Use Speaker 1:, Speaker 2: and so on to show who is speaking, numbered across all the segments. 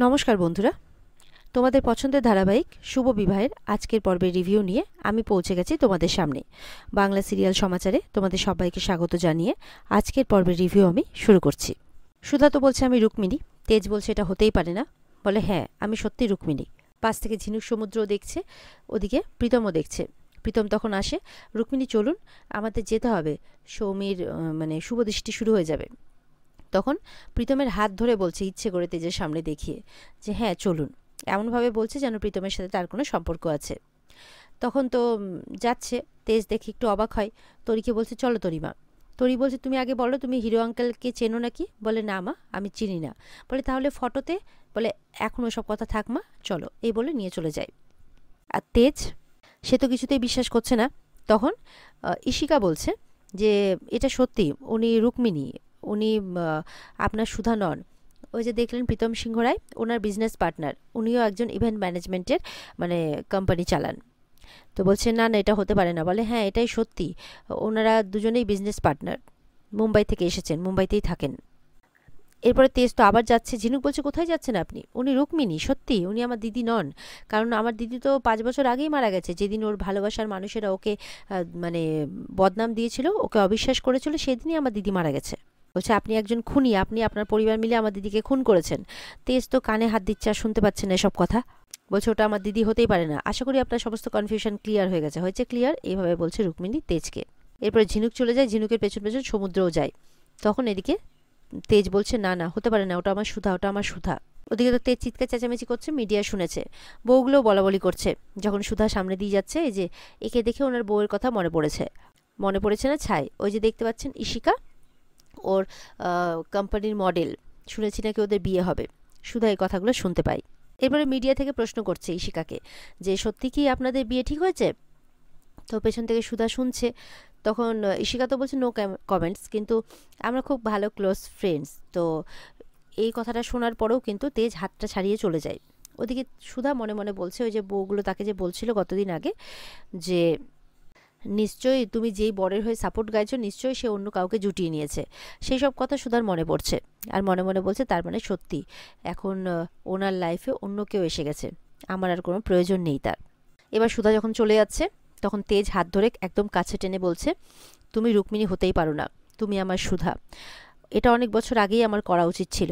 Speaker 1: নমস্কার বন্ধুরা, তোমাদের পছন্দের ধারাবাহিক শুভ বিবাহের আজকের পর্বের রিভিউ নিয়ে আমি পৌঁছে গেছি তোমাদের সামনে। বাংলা সিরিয়াল সমাচারে তোমাদের সবাইকে স্বাগত জানিয়ে আজকের পর্বের রিভিউ আমি শুরু করছি। সুধা তো বলছে আমি রুক্মিণী, তেজ বলছে এটা হতেই পারে না, বলে হ্যাঁ আমি সত্যি রুক্মিণী। পাশ থেকে ঝিনুক সমুদ্রও দেখছে, ওদিকে প্রীতমও দেখছে। প্রীতম তখন আসে, রুক্মিণী চলুন আমাদের যেতে হবে, সৌমির শুভ দৃষ্টি শুরু হয়ে যাবে। তখন প্রীতমের হাত ধরে বলছে ইচ্ছে করে তেজের সামনে দেখিয়ে যে হ্যাঁ চলুন, এমনভাবে বলছে যেন প্রীতমের সাথে তার কোনো সম্পর্ক আছে। তখন তো যাচ্ছে, তেজ দেখে একটু অবাক হয়, তরিকে বলছে চলো তরিমা। তরি বলছে তুমি আগে বলো তুমি হিরো আঙ্কেলকে চেনো নাকি? বলে না মা আমি চিনি না। বলে তাহলে ফটোতে, বলে এখন ওসব কথা থাক মা, চলো, এই বলে নিয়ে চলে যায়। আর তেজ সে তো কিছুতেই বিশ্বাস করছে না। তখন ইশিকা বলছে যে এটা সত্যি উনি রুক্মিণী, উনি আপনার সুধা নন। ওই যে দেখলেন প্রীতম সিংহ রায় ওনার বিজনেস পার্টনার, উনিও একজন ইভেন্ট ম্যানেজমেন্টের কোম্পানি চালান। তো বলছে না না এটা হতে পারে না। বলে হ্যাঁ এটাই সত্যি, ওনারা দুজনেই বিজনেস পার্টনার, মুম্বাই থেকে এসেছেন, মুম্বাইতেই থাকেন। এরপরে তেজ তো আবার যাচ্ছে, ঝিনুক বলছে কোথায় যাচ্ছেন আপনি? উনি রুক্মিণী, সত্যি উনি আমার দিদি নন, কারণ আমার দিদি তো 5 বছর আগেই মারা গেছে, যেদিন ওর ভালোবাসার মানুষেরা ওকে বদনাম দিয়েছিল, ওকে অবিশ্বাস করেছিল, সেদিনই আমার দিদি মারা গেছে। বলছে আপনি একজন খুনি, আপনি আপনার পরিবার মিলে আমার দিদিকে খুন করেছেন। তেজ তো কানে হাত দিচ্ছে আর শুনতে পাচ্ছেন না এসব কথা। বলছে ওটা আমার দিদি হতেই পারে না। আশা করি আপনার সমস্ত কনফিউশন ক্লিয়ার হয়ে গেছে। হয়েছে ক্লিয়ার, এইভাবে বলছে রুক্মিণী তেজকে। এরপরে ঝিনুক চলে যায়, ঝিনুকের পেছন পেছন সমুদ্রও যায়। তখন এদিকে তেজ বলছে না না হতে পারে না, ওটা আমার সুধা, ওটা আমার সুধা। ওদিকে তো তেজ চিৎকার চেঁচামেচি করছে, মিডিয়া শুনেছে, বউগুলোও বলাবলি করছে। যখন সুধা সামনে দিয়ে যাচ্ছে, এই যে একে দেখে ওনার বউয়ের কথা মনে পড়েছে না ছাই, ওই যে দেখতে পাচ্ছেন ইশিকা, ওর কোম্পানির মডেল, শুনেছি নাকি ওদের বিয়ে হবে। সুধা এই কথাগুলো শুনতে পাই। এরপরে মিডিয়া থেকে প্রশ্ন করছে ইশিকাকে যে সত্যি কি আপনাদের বিয়ে ঠিক হয়েছে? তো পেছন থেকে সুধা শুনছে। তখন ইশিকা তো বলছে নো কমেন্টস, কিন্তু আমরা খুব ভালো ক্লোজ ফ্রেন্ডস। তো এই কথাটা শোনার পরেও কিন্তু তেজ হাতটা ছাড়িয়ে চলে যায়। ওদিকে সুধা মনে মনে বলছে ওই যে বউগুলো তাকে যে বলছিল গতদিন আগে যে নিশ্চয়ই তুমি যেই বরের হয়ে সাপোর্ট গাইছো, নিশ্চয়ই সে অন্য কাউকে জুটিয়ে নিয়েছে। সেই সব কথা সুধার মনে পড়ছে, আর মনে মনে বলছে তার মানে সত্যি এখন ওনার লাইফে অন্য কেউ এসে গেছে, আমার আর কোনো প্রয়োজন নেই তার। এবার সুধা যখন চলে যাচ্ছে, তখন তেজ হাত ধরে একদম কাছে টেনে বলছে তুমি রুক্মিণী হতেই পারো না, তুমি আমার সুধা। এটা অনেক বছর আগেই আমার করা উচিত ছিল,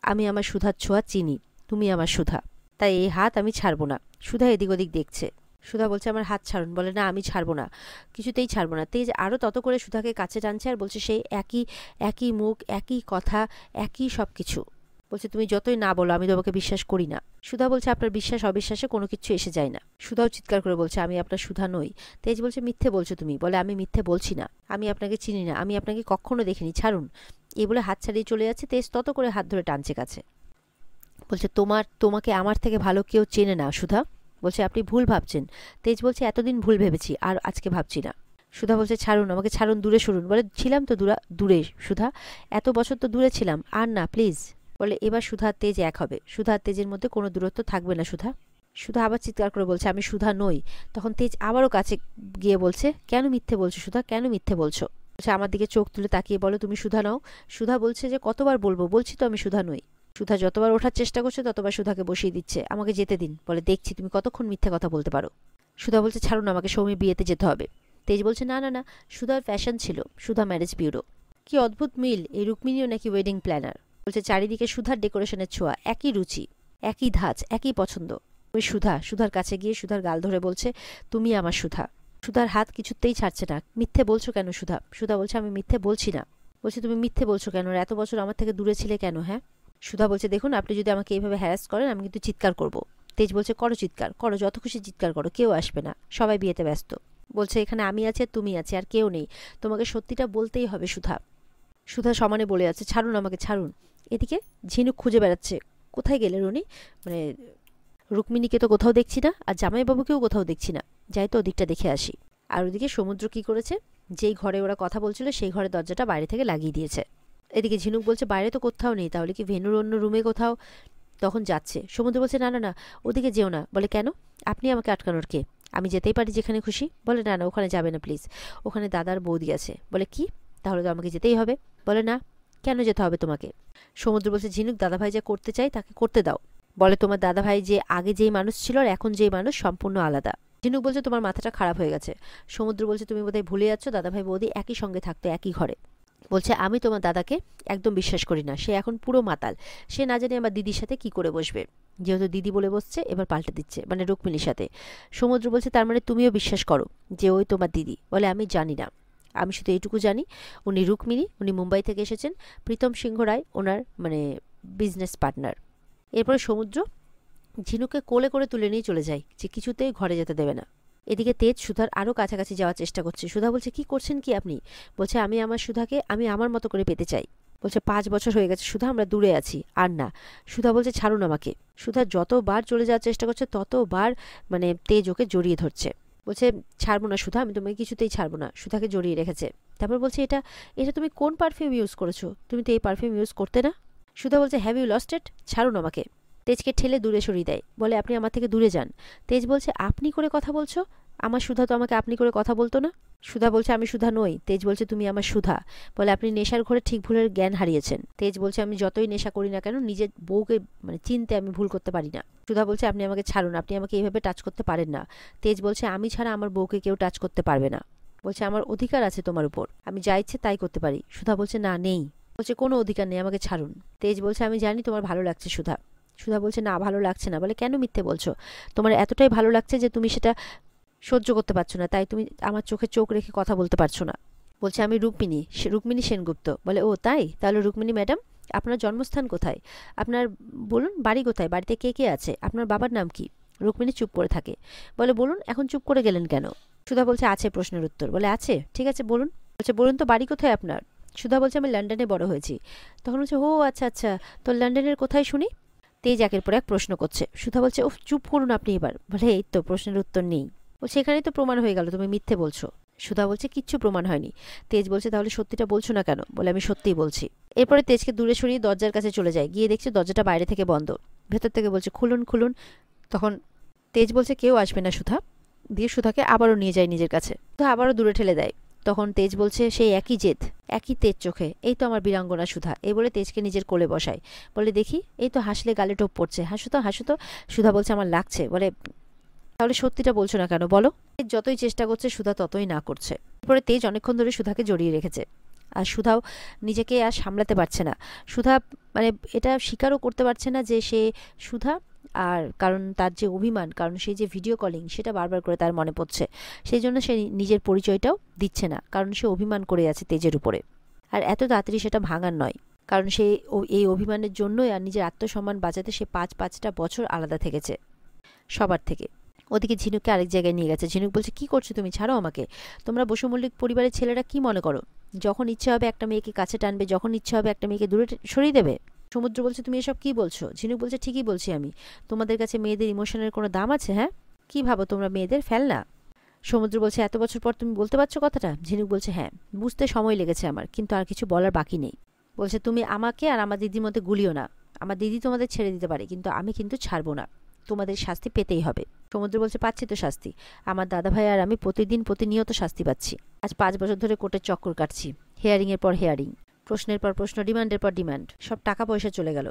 Speaker 1: আমি আমার সুধার ছোঁয়া চিনি, তুমি আমার সুধা, তাই এই হাত আমি ছাড়বো না। সুধা এদিক ওদিক দেখছে। সুধা বলছে আমার হাত ছাড়ুন। বলে না আমি ছাড়বো না, কিছুতেই ছাড়বো না। তেজ আরও তত করে সুধাকে কাছে টানছে আর বলছে সেই একই একই মুখ, একই কথা, একই সব কিছু। বলছে তুমি যতই না বলো আমি তোমাকে বিশ্বাস করি না। সুধা বলছে আপনার বিশ্বাস অবিশ্বাসে কোনো কিছু এসে যায় না। সুধাও চিৎকার করে বলছে আমি আপনার সুধা নই। তেজ বলছে মিথ্যে বলছো তুমি। বলে আমি মিথ্যে বলছি না, আমি আপনাকে চিনি না, আমি আপনাকে কখনো দেখিনি, ছাড়ুন। এই বলে হাত ছাড়িয়ে চলে যাচ্ছে। তেজ তত করে হাত ধরে টানছে কাছে। বলছে তোমাকে আমার থেকে ভালো কেউ চেনে না সুধা। বলছে আপনি ভুল ভাবছেন। তেজ বলছে এতদিন ভুল ভেবেছি, আর আজকে ভাবছি না। সুধা বলছে ছাড়ুন আমাকে, ছাড়ুন, দূরে সরুন। বলে ছিলাম তো দূরে সুধা, এত বছর তো দূরে ছিলাম, আর না প্লিজ। বলে এবার সুধা তেজ এক হবে, সুধা তেজের মধ্যে কোনো দূরত্ব থাকবে না সুধা। সুধা আবার চিৎকার করে বলছে আমি সুধা নই। তখন তেজ আবারও কাছে গিয়ে বলছে কেন মিথ্যে বলছো সুধা, কেন মিথ্যে বলছো? বলছে আমার দিকে চোখ তুলে তাকিয়ে বলো তুমি সুধা নও। সুধা বলছে যে কতবার বলবো, বলছি তো আমি সুধা নই। সুধা যতবার ওঠার চেষ্টা করছে ততবার সুধাকে বসিয়ে দিচ্ছে। আমাকে যেতে দিন। বলে দেখছি তুমি কতক্ষণ মিথ্যে কথা বলতে পারো। সুধা বলছে ছাড়ুন আমাকে, সৌমির বিয়েতে যেতে হবে। তেজ বলছে না না না, সুধার ফ্যাশন ছিল, সুধা ম্যারেজ ব্যুরো। কি অদ্ভুত মিল, এই রুক্মিণীও নাকি ওয়েডিং প্ল্যানার। বলছে চারিদিকে সুধার ডেকোরেশনের ছোঁয়া, একই রুচি, একই ধাঁচ, একই পছন্দ। ওই সুধার কাছে গিয়ে সুধার গাল ধরে বলছে তুমি আমার সুধা। সুধার হাত কিছুতেই ছাড়ছে না। মিথ্যে বলছো কেন সুধা? সুধা বলছে আমি মিথ্যে বলছি না। বলছে তুমি মিথ্যে বলছো কেন, এত বছর আমার থেকে দূরে ছিলে কেন? হ্যাঁ। সুধা বলছে দেখুন আপনি যদি আমাকে এইভাবে হ্যারাস করেন আমি কিন্তু চিৎকার করব। তেজ বলছে করো চিৎকার, করো, যত খুশি চিৎকার করো, কেউ আসবে না, সবাই বিয়েতে ব্যস্ত। বলছে এখানে আমি আছি আর তুমি আছি, আর কেউ নেই, তোমাকে সত্যিটা বলতেই হবে সুধা। সুধা সমানে বলে আছে ছাড়ুন আমাকে, ছাড়ুন। এদিকে ঝিনুক খুঁজে বেড়াচ্ছে, কোথায় গেলেন উনি, মানে রুক্মিণীকে তো কোথাও দেখছি না, আর জামাইবাবুকেও কোথাও দেখছি না, যাই তো ওদিকটা দেখে আসি। আর ওদিকে সমুদ্র কি করেছে, যেই ঘরে ওরা কথা বলছিল সেই ঘরের দরজাটা বাইরে থেকে লাগিয়ে দিয়েছে। এদিকে ঝিনুক বলছে বাইরে তো কোথাও নেই, তাহলে কি ভেনুর অন্য রুমে কোথাও? তখন যাচ্ছে। সমুদ্র বলছে না না না, ওদিকে যেও না। বলে কেন, আপনি আমাকে আটকানোর কে? আমি যেতেই পারি যেখানে খুশি। বলে না না ওখানে যাবে না প্লিজ, ওখানে দাদার বৌদি আছে। বলে কি, তাহলে তো আমাকে যেতেই হবে। বলে না, কেন যেতে হবে তোমাকে? সমুদ্র বলছে, ঝিনুক, দাদাভাই যা করতে চাই তাকে করতে দাও। বলে, তোমার দাদাভাই যে আগে যেই মানুষ ছিল আর এখন যেই মানুষ সম্পূর্ণ আলাদা। ঝিনুক বলছে, তোমার মাথাটা খারাপ হয়ে গেছে। সমুদ্র বলছে, তুমি বোধহয় ভুলে যাচ্ছ, দাদাভাই বৌদি একই সঙ্গে থাকতো, একই ঘরে। বলছে, আমি তোমার দাদাকে একদম বিশ্বাস করি না, সে এখন পুরো মাতাল। সে না জানি আমার দিদির সাথে কি করে বসবে। যেহেতু দিদি বলে বসছে, এবার পাল্টে দিচ্ছে, মানে রুক্মিণীর সাথে। সমুদ্র বলছে, তার মানে তুমিও বিশ্বাস করো যে ওই তোমার দিদি? বলে, আমি জানি না, আমি শুধু এইটুকু জানি উনি রুক্মিণী, উনি মুম্বাই থেকে এসেছেন, প্রীতম সিংহ রায় ওনার মানে বিজনেস পার্টনার। এরপরে সমুদ্র ঝিনুককে কোলে করে তুলে নিয়ে চলে যায়, যে কিছুতেই ঘরে যেতে দেবে না। এদিকে তেজ সুধার আরও কাছাকাছি যাওয়ার চেষ্টা করছে। সুধা বলছে, কি করছেন কি আপনি? বলছে, আমি আমার সুধাকে আমি আমার মতো করে পেতে চাই। বলছে, 5 বছর হয়ে গেছে সুধা, আমরা দূরে আছি, আর না। সুধা বলছে, ছাড়ুন আমাকে। সুধা যতবার চলে যাওয়ার চেষ্টা করছে ততবার মানে তেজ ওকে জড়িয়ে ধরছে। বলছে, ছাড়বো না সুধা, আমি তোমাকে কিছুতেই ছাড়বো না। সুধাকে জড়িয়ে রেখেছে। তারপর বলছে, এটা এটা তুমি কোন পারফিউম ইউজ করেছো? তুমি তো এই পারফিউম ইউজ করতে না। সুধা বলছে, হ্যাভ ইউ লস্ট ইট? ছাড়ুন আমাকে। তেজকে ঠেলে দূরে সরিয়ে দেয়, বলে, আপনি আমার থেকে দূরে যান। তেজ বলছে, আপনি করে কথা বলছো? আমার সুধা তো আমাকে আপনি করে কথা বলতো না। সুধা বলছে, আমি সুধা নই। তেজ বলছে, তুমি আমার সুধা। বলে, আপনি নেশার ঘরে ঠিক ভুলের জ্ঞান হারিয়েছেন। তেজ বলছে, আমি যতই নেশা করি না কেন নিজের বউকে মানে চিনতে আমি ভুল করতে পারি না। সুধা বলছে, আপনি আমাকে ছাড়ুন, আপনি আমাকে এইভাবে টাচ করতে পারেন না। তেজ বলছে, আমি ছাড়া আমার বউকে কেউ টাচ করতে পারবে না। বলছে, আমার অধিকার আছে তোমার উপর, আমি যা ইচ্ছে তাই করতে পারি। সুধা বলছে, না, নেই। বলছে, কোনো অধিকার নেই, আমাকে ছাড়ুন। তেজ বলছে, আমি জানি তোমার ভালো লাগছে সুধা। সুধা বলছে, না, ভালো লাগছে না। বলে, কেন মিথ্যে বলছো? তোমার এতটাই ভালো লাগছে যে তুমি সেটা সহ্য করতে পারছো না, তাই তুমি আমার চোখে চোখ রেখে কথা বলতে পারছো না। বলছে, আমি রুক্মিণী, রুক্মিণী সেনগুপ্ত। বলে, ও তাই? তাহলে রুক্মিণী ম্যাডাম, আপনার জন্মস্থান কোথায়? আপনার বলুন, বাড়ি কোথায়? বাড়িতে কে কে আছে? আপনার বাবার নাম কি? রুক্মিণী চুপ করে থাকে। বলে, বলুন, এখন চুপ করে গেলেন কেন? সুধা বলছে, আছে প্রশ্নের উত্তর। বলে, আছে, ঠিক আছে, বলুন। বলছে, বলুন তো, বাড়ি কোথায় আপনার? সুধা বলছে, আমি লন্ডনে বড় হয়েছি। তখন বলছে, ও আচ্ছা আচ্ছা, তো লন্ডনের কোথায় শুনি? তেজ একের পর এক প্রশ্ন করছে। সুধা বলছে, ও চুপ করুন আপনি এবার। বলে, এই তো প্রশ্নের উত্তর নেই। বলছে, এখানেই তো প্রমাণ হয়ে গেল তুমি মিথ্যে বলছো। সুধা বলছে, কিচ্ছু প্রমাণ হয়নি। তেজ বলছে, তাহলে সত্যিটা বলছো না কেন? বলে, আমি সত্যিই বলছি। এরপরে তেজকে দূরে সরিয়ে দরজার কাছে চলে যায়, গিয়ে দেখছে দরজাটা বাইরে থেকে বন্ধ। ভেতর থেকে বলছে, খুলুন খুলুন। তখন তেজ বলছে, কেউ আসবে না সুধা, দিয়ে সুধাকে আবারও নিয়ে যায় নিজের কাছে। তো আবারও দূরে ঠেলে দেয়। তখন তেজ বলছে, সেই একই জেদ, একই তেজ চোখে, এই তো আমার বীরাঙ্গনা সুধা। এই বলে তেজকে নিজের কোলে বসায়। বলে, দেখি, এই তো হাসলে গালে টোপ পড়ছে, হাসো তো হাসো তো। সুধা বলছে, আমার লাগছে। বলে, তাহলে সত্যিটা বলছো না কেন বলো? তেজ যতই চেষ্টা করছে সুধা ততই না করছে। এরপরে তেজ অনেকক্ষণ ধরে সুধাকে জড়িয়ে রেখেছে, আর সুধাও নিজেকে আর সামলাতে পারছে না। সুধা মানে এটা স্বীকারও করতে পারছে না যে সে সুধা, আর কারণ তার যে অভিমান, কারণ সেই যে ভিডিও কলিং সেটা বারবার করে তার মনে পড়ছে, সেই জন্য সে নিজের পরিচয়টাও দিচ্ছে না, কারণ সে অভিমান করে আছে তেজের উপরে। আর এত তাড়াতাড়ি সেটা ভাঙার নয়, কারণ সে এই অভিমানের জন্যই আর নিজের আত্মসম্মান বাঁচাতে সে 5-5টা বছর আলাদা থেকেছে সবার থেকে। ওদিকে ঝিনুককে আরেক জায়গায় নিয়ে গেছে। ঝিনুক বলছে, কি করছো তুমি? ছাড়ো আমাকে। তোমরা বসু মল্লিক পরিবারের ছেলেরা কি মনে করো, যখন ইচ্ছে হবে একটা মেয়েকে কাছে টানবে, যখন ইচ্ছে হবে একটা মেয়েকে দূরে সরিয়ে দেবে? সমুদ্র বলছে, তুমি এসব কি বলছো? ঝিনুক বলছে, ঠিকই বলছি আমি। তোমাদের কাছে মেয়েদের ইমোশনের কোনো দাম আছে? হ্যাঁ, কি ভাবো তোমরা মেয়েদের ফেলনা? সমুদ্র বলছে, এত বছর পর তুমি বলতে পারছো কথাটা? ঝিনুক বলছে, হ্যাঁ, বুঝতে সময় লেগেছে আমার, কিন্তু আর কিছু বলার বাকি নেই। বলছে, তুমি আমাকে আর আমার দিদির মধ্যে গুলিও না। আমার দিদি তোমাদের ছেড়ে দিতে পারে, কিন্তু আমি কিন্তু ছাড়বো না, তোমাদের শাস্তি পেতেই হবে। সমুদ্র বলছে, পাচ্ছি তো শাস্তি, আমার দাদাভাই আর আমি প্রতিদিন প্রতিনিয়ত শাস্তি পাচ্ছি। আজ 5 বছর ধরে কোর্টের চক্কর কাটছি, হিয়ারিংয়ের পর হিয়ারিং, প্রশ্নের পর প্রশ্ন, ডিমান্ডের পর ডিমান্ড, সব টাকা পয়সা চলে গেল,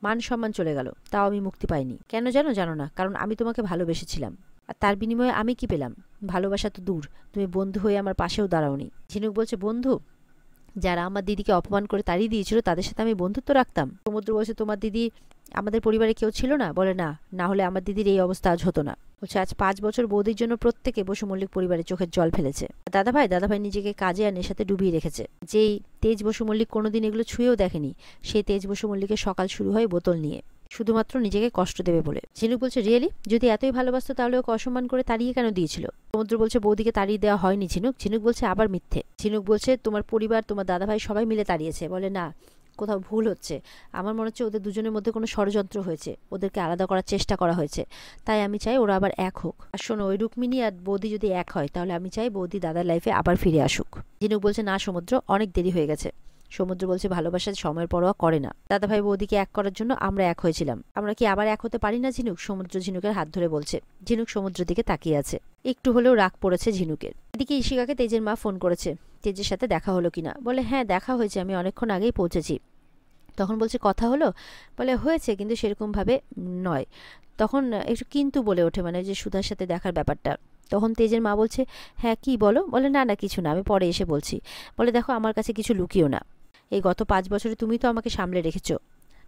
Speaker 1: মান সম্মান চলে গেল, তাও আমি মুক্তি পাইনি। কেন জানো? জানো না, কারণ আমি তোমাকে ভালোবেসেছিলাম, আর তার বিনিময়ে আমি কি পেলাম? ভালোবাসা তো দূর, তুমি বন্ধু হয়ে আমার পাশেও দাঁড়াওনি। ঝিনুক বলছে, বন্ধু? যারা আমার দিদিকে অপমান করে তাড়িয়ে দিয়েছিল তাদের সাথে আমি বন্ধুত্ব রাখতাম? সমুদ্র বলছে, তোমার দিদি আমাদের পরিবারে কেউ ছিল না? বলে, না, না হলে আমার দিদির এই অবস্থা আজ হতো না। বলছে, আজ 5 বছর বৌদির জন্য প্রত্যেকে বসু মল্লিক পরিবারের চোখের জল ফেলেছে। দাদাভাই নিজেকে কাজে আর নেশাতে ডুবিয়ে রেখেছে। যেই তেজ বসু মল্লিক কোনোদিন এগুলো ছুঁয়েও দেখেনি, সেই তেজ বসু মল্লিকের সকাল শুরু হয় বোতল নিয়ে, শুধুমাত্র নিজেকে কষ্ট দেবে বলে। ঝিনুক বলছে, রিয়েলি? যদি এতই ভালোবাসতো তাহলে ওকে অসম্মান করে তাড়িয়ে কেন দিয়েছিল? সমুদ্র বলছে, বৌদিকে তাড়িয়ে দেওয়া হয়নি ঝিনুক। ঝিনুক বলছে, আবার মিথ্যে। ঝিনুক বলছে, তোমার পরিবার, তোমার দাদাভাই সবাই মিলে তাড়িয়েছে। বলে, না, কোথাও ভুল হচ্ছে, আমার মনে হচ্ছে ওদের দুজনের মধ্যে কোনো ষড়যন্ত্র হয়েছে, ওদেরকে আলাদা করার চেষ্টা করা হয়েছে, তাই আমি চাই ওরা আবার এক হোক। আর শোনো, ওই রুক্মিণী আর বৌদি যদি এক হয় তাহলে আমি চাই বৌদি দাদার লাইফে আবার ফিরে আসুক। ঝিনুক বলছে, না সমুদ্র, অনেক দেরি হয়ে গেছে। সমুদ্র বলছে, ভালোবাসা সময়ের পরোয়া করে না, দাদাভাই বৌদিকে এক করার জন্য আমরা এক হয়েছিলাম, আমরা কি আবার এক হতে পারি না ঝিনুক? সমুদ্র ঝিনুকের হাত ধরে বলছে। ঝিনুক সমুদ্রের দিকে তাকিয়ে আছে, একটু হলেও রাগ পড়েছে ঝিনুকের। এদিকে ইশিকাকে তেজের মা ফোন করেছে। তেজের সাথে দেখা হলো কিনা। বলে হ্যাঁ দেখা হয়েছে, আমি অনেকক্ষণ আগেই পৌঁছেছি। তখন বলছে কথা হলো? বলে হয়েছে, কিন্তু সেরকমভাবে নয়। তখন একটু কিন্তু বলে ওঠে, মানে যে সুধার সাথে দেখার ব্যাপারটা। তখন তেজের মা বলছে হ্যাঁ কি বলো? বলে না না কিছু না, আমি পরে এসে বলছি। বলে দেখো আমার কাছে কিছু লুকিও না, এই গত 5 বছরে তুমি তো আমাকে সামলে রেখেছো,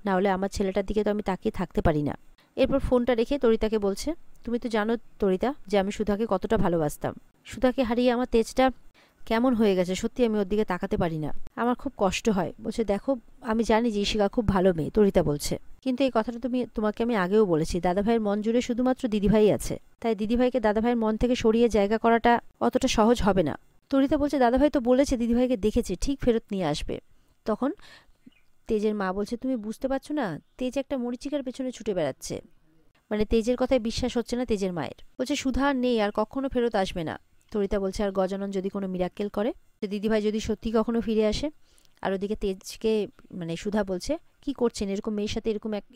Speaker 1: না হলে আমার ছেলেটার দিকে তো আমি তাকিয়ে থাকতে পারি না। এরপর ফোনটা রেখে তরিতাকে বলছে তুমি তো জানো তরিতা যে আমি সুধাকে কতটা ভালোবাসতাম। সুধাকে হারিয়ে আমার তেজটা কেমন হয়ে গেছে, সত্যি আমি ওর দিকে তাকাতে পারি না, আমার খুব কষ্ট হয়। বলছে দেখো আমি জানি যে ঈশিকা খুব ভালো মেয়ে, তরিতা বলছে, কিন্তু এই কথাটা তোমাকে আমি আগেও বলেছি, দাদাভাইয়ের মন জুড়ে শুধুমাত্র দিদিভাই আছে, তাই দিদিভাইকে দাদাভাইয়ের মন থেকে সরিয়ে জায়গা করাটা অতটা সহজ হবে না। তরিতা বলছে দাদাভাই তো বলেছে দিদিভাইকে দেখেছে, ঠিক ফেরত নিয়ে আসবে। তখন তেজের মা বলছে তুমি বুঝতে পারছো না, তেজ একটা মরিচিকার পেছনে ছুটে বেড়াচ্ছে। মানে তেজের কথায় বিশ্বাস হচ্ছে না তেজের মায়ের। বলছে সুধা আর নেই, আর কখনো ফেরত আসবে না। তরিতা বলছে আর গজানন যদি কোনো মিরাক্কেল করে, দিদিভাই যদি সত্যি কখনো ফিরে আসে। আর ওদিকে তেজকে মানে সুধা বলছে কি করছেন, এরকম মেয়ের সাথে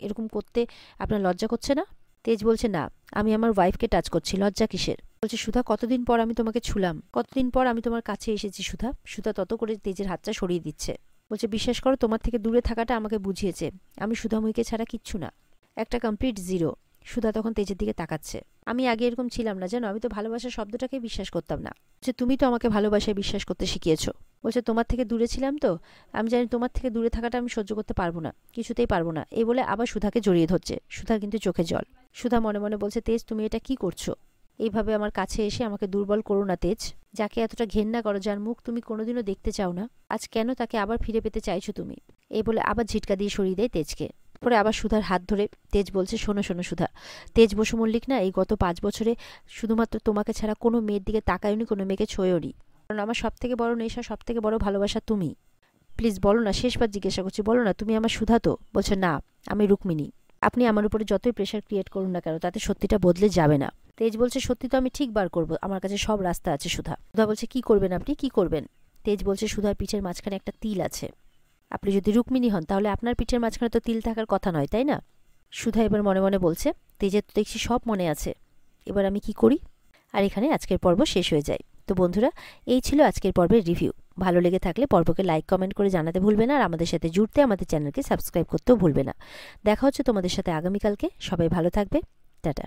Speaker 1: এরকম করতে আপনার লজ্জা করছে না? তেজ বলছে না, আমি আমার ওয়াইফকে টাচ করছি, লজ্জা কিসের? বলছে সুধা কতদিন পর আমি তোমাকে ছুলাম, কতদিন পর আমি তোমার কাছে এসেছি সুধা। সুধা তত করে তেজের হাতটা সরিয়ে দিচ্ছে। বলছে বিশ্বাস করো তোমার থেকে দূরে থাকাটা আমাকে বুঝিয়েছে আমি সুধাময়ীকে ছাড়া কিচ্ছু না, একটা কমপ্লিট জিরো। সুধা তখন তেজের দিকে তাকাচ্ছে। আমি আগে এরকম ছিলাম না জানো, আমি তো ভালোবাসা শব্দটাকে বিশ্বাস করতাম না। যে তুমি তো আমাকে ভালোবাসায় বিশ্বাস করতে শিখিয়েছো। বলছে তোমার থেকে দূরে ছিলাম তো, আমি জানি তোমার থেকে দূরে থাকাটা আমি সহ্য করতে পারবো না, কিছুতেই পারবো না। এই বলে আবার সুধাকে জড়িয়ে ধরছে। সুধার কিন্তু চোখে জল। সুধা মনে মনে বলছে তেজ তুমি এটা কি করছো? এইভাবে আমার কাছে এসে আমাকে দুর্বল করো না তেজ। যাকে এতটা ঘেন্না করো, যার মুখ তুমি কোনোদিনও দেখতে চাও না, আজ কেন তাকে আবার ফিরে পেতে চাইছো তুমি? এই বলে আবার ঝিটকা দিয়ে সরিয়ে দেয় তেজকে। পরে আবার সুধার হাত ধরে তেজ বলছে শোনো শোনো সুধা, তেজ বসু মল্লিক না এই গত 5 বছরে শুধুমাত্র তোমাকে ছাড়া কোনো মেয়ের দিকে তাকায়নি, কোনো মেয়েকে ছোঁয়ওনি। কারণ আমার সব থেকে বড় নেশা, সব থেকে বড় ভালোবাসা তুমি। প্লিজ বলো না, শেষবার জিজ্ঞাসা করছি, বলো না তুমি আমার সুধা তো? বলছে না আমি রুক্মিণী। আপনি আমার উপরে যতই প্রেশার ক্রিয়েট করুন না কেন, তাতে সত্যিটা বদলে যাবে না। তেজ বলছে সত্যি তো আমি ঠিক বার করবো, আমার কাছে সব রাস্তা আছে সুধা। সুধা বলছে কি করবেন আপনি, কি করবেন? তেজ বলছে সুধার পিঠের মাঝখানে একটা তিল আছে, আপনি যদি রুক্মিণী হন তাহলে আপনার পিঠের মাঝখানে তো তিল থাকার কথা নয়, তাই না? সুধা এবার মনে মনে বলছে তেজের তো দেখছি সব মনে আছে, এবার আমি কি করি? আর এখানে আজকের পর্ব শেষ হয়ে যায়। তো বন্ধুরা এই ছিল আজকের পর্বের রিভিউ। ভালো লেগে থাকলে পর্বকে লাইক কমেন্ট করে জানাতে ভুলবে না, আর আমাদের সাথে জুড়তে আমাদের চ্যানেলকে সাবস্ক্রাইব করতেও ভুলবে না। দেখা হচ্ছে তোমাদের সাথে আগামীকালকে। সবাই ভালো থাকবে, টাটা।